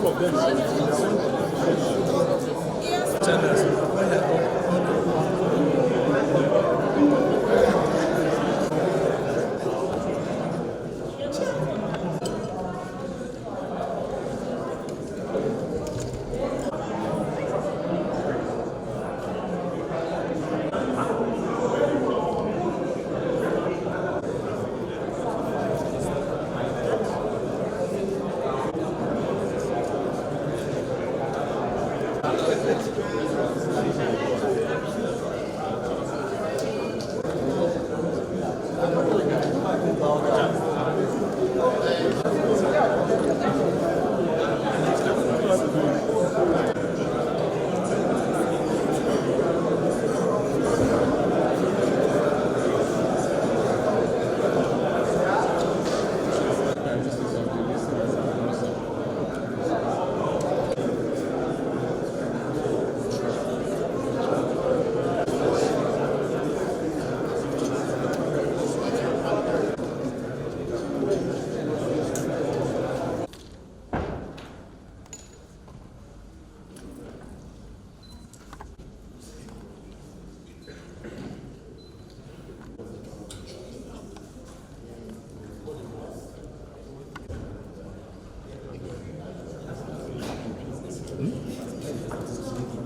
Some of them.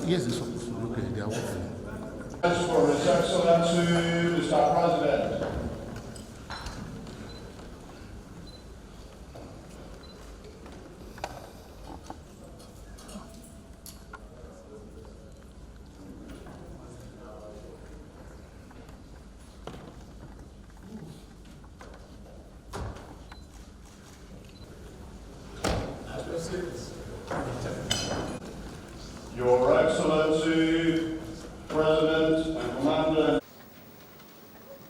Yes, it's okay. They are working. For His Excellency, Mr. President. Your Excellency, President and Commander.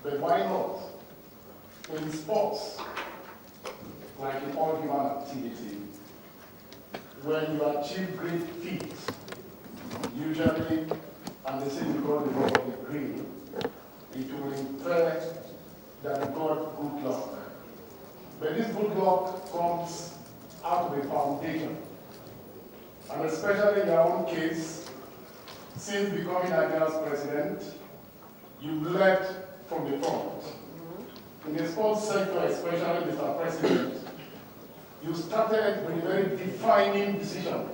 But why not? In sports, like in all human activity, when you achieve great feats, usually, and they say you got the law of the green, it will infer that you got good luck. But this good luck comes out of a foundation. And especially in your own case, since becoming Nigeria's president, you led from the front. In the sports sector, especially, Mr. President, you started with a very defining decision.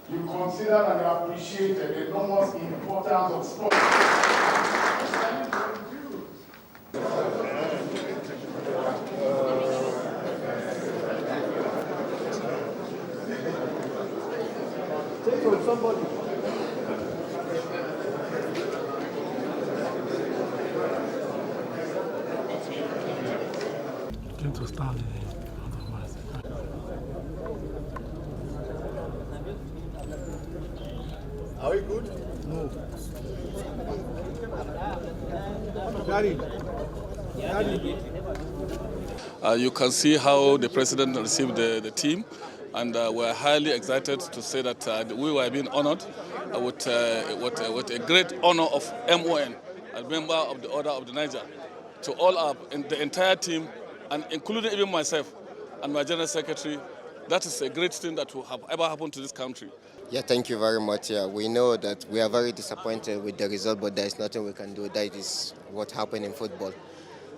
You considered and appreciated the enormous importance of sports. Take from somebody. Going to start. Are we good? No. Daddy. You can see how the president received the team, and we're highly excited to say that we were being honored with a great honor of MON, a member of the Order of the Niger, to all the entire team, and including even myself and my General Secretary. That is a great thing that will have ever happened to this country. Yeah, thank you very much. Yeah, we know that we are very disappointed with the result, but there is nothing we can do. That is what happened in football.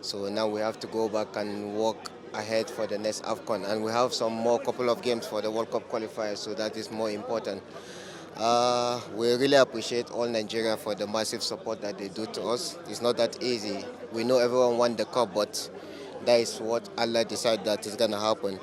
So now we have to go back and work ahead for the next AFCON, and we have some more couple of games for the World Cup qualifiers, so that is more important. We really appreciate all Nigeria for the massive support that they do to us. It's not that easy. We know everyone won the cup, but that is what Allah decided that is going to happen.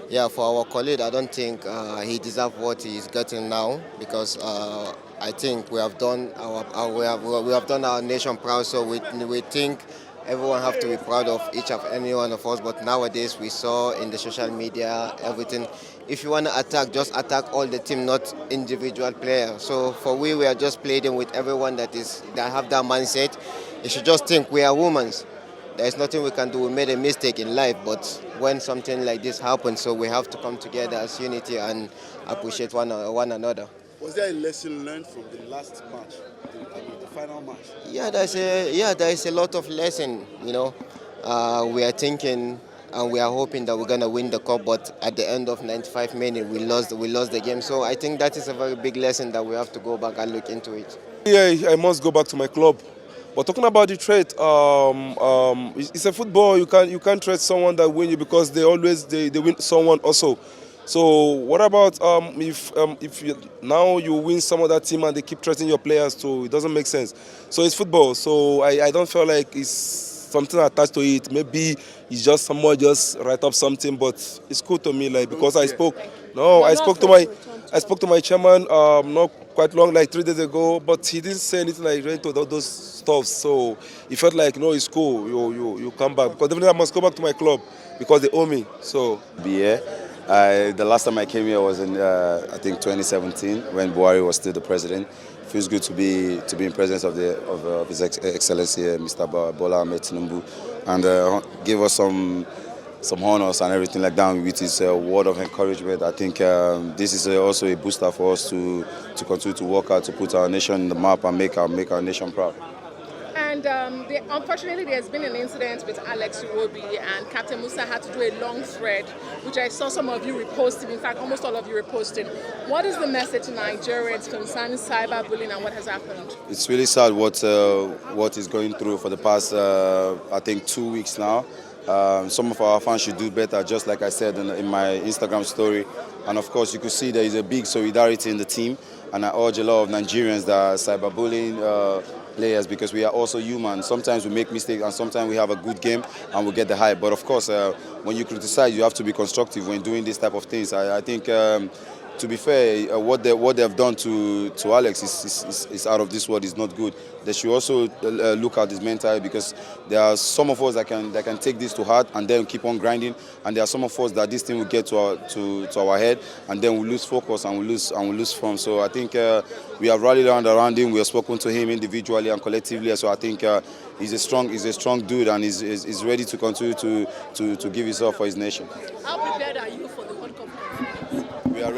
Yeah, for our colleague, I don't think he deserves what he is getting now, because I think we have done our nation proud. So we think everyone have to be proud of each of any one of us. But nowadays we saw in the social media everything. If you want to attack, just attack all the team, not individual players. So for we are just playing with everyone that have that mindset. You should just think we are women. There is nothing we can do. We made a mistake in life, but when something like this happens, so we have to come together as unity and appreciate one another. Was there a lesson learned from the last match, the final match? Yeah, there is a lot of lesson. You know, we are thinking and we are hoping that we're going to win the cup, but at the end of 95 minutes, we lost the game. So I think that is a very big lesson that we have to go back and look into it. Yeah, I must go back to my club. But talking about the trade, it's a football. You can't trade someone that win you because they win someone also. So what about if now you win some of that team and they keep trading your players too? It doesn't make sense. So it's football. So I don't feel like it's something attached to it. Maybe it's just someone just write up something, but it's cool to me. Like because I spoke to my chairman not quite long, like 3 days ago, but he didn't say anything like related to those stuff. So he felt like no, it's cool. You come back because definitely I must go back to my club because they owe me. So Be here. The last time I came here was in I think 2017 when Buhari was still the president. Feels good to be in presence of His Excellency Mr. Bola Tinubu, and give us some honors and everything like that with his word of encouragement. I think this is also a booster for us to continue to work hard to put our nation in the map and make our nation proud. And unfortunately, there's been an incident with Alex Iwobi, and Captain Musa had to do a long thread, which I saw some of you reposting. In fact, almost all of you reposting. What is the message to Nigerians concerning cyberbullying and what has happened? It's really sad what is going through for the past I think 2 weeks now. Some of our fans should do better, just like I said in my Instagram story. And of course, you could see there is a big solidarity in the team. And I urge a lot of Nigerians that are cyberbullying players, because we are also human. Sometimes we make mistakes and sometimes we have a good game and we get the hype. But of course, when you criticize, you have to be constructive when doing this type of things. I think, to be fair, what they have done to Alex is out of this world. Is not good. They should also look at his mental, because there are some of us that can take this to heart and then keep on grinding, and there are some of us that this thing will get to our head, and then we lose focus and we lose form. So I think we have rallied around him. We have spoken to him individually and collectively. So I think he's a strong dude, and he's ready to continue to give his all for his nation. How prepared are you for the World Cup? We are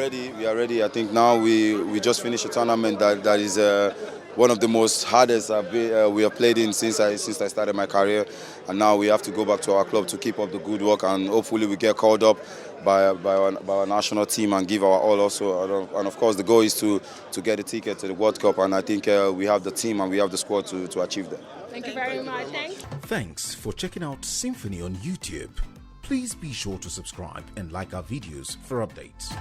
ready. I think now we just finished a tournament that is one of the most hardest we have played in since I started my career, and now we have to go back to our club to keep up the good work, and hopefully we get called up by our national team and give our all also. And of course the goal is to get a ticket to the World Cup, and I think we have the team and we have the squad to achieve that. Thank you very much. Thanks for checking out SYMFONI on YouTube. Please be sure to subscribe and like our videos for updates.